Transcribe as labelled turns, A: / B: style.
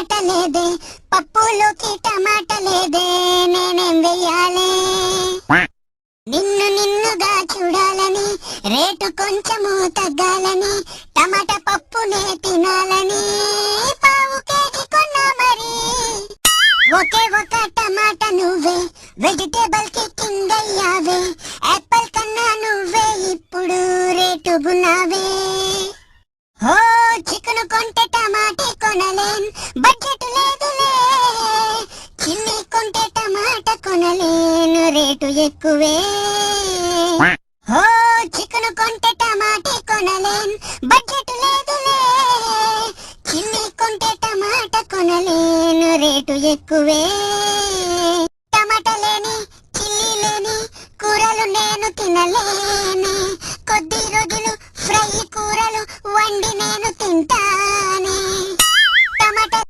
A: టమాటా లేదే, పప్పులోకి టమాటా లేదే, నేనేం వెయ్యాలే? నిన్నుగా చూడాలని, రేటు కొంచెము తగ్గాలని, టమాటా పప్పునే తినాలని పావు కేజీ కొన్నా మరి. ఒకే ఒక టమాటా నువ్వే, వెజిటేబుల్ కి కింగ్ అయ్యావే, యాపిల్ కన్నా నువ్వే ఇప్పుడు రేటుగున్నావే. ఓ చికెన్ కొంటే టమాటే కొనలేన్, బడ్జెట్ లేదులే. చిల్లీ కొంటే టమాటా కొనలేను, రేటు ఎక్కువే. ఓ చికెన్ కొంటే టమాటే కొనలేన్, బడ్జెట్ లేదులే. చిల్లీ కొంటే టమాటా కొనలేను, రేటు ఎక్కువే. టమాటా లేని, చిల్లీ లేని కూరలు నేను తినలేనే. కొద్ది రోజులు ఫ్రై కూరలు వండి నేను తింటానే. టమాటా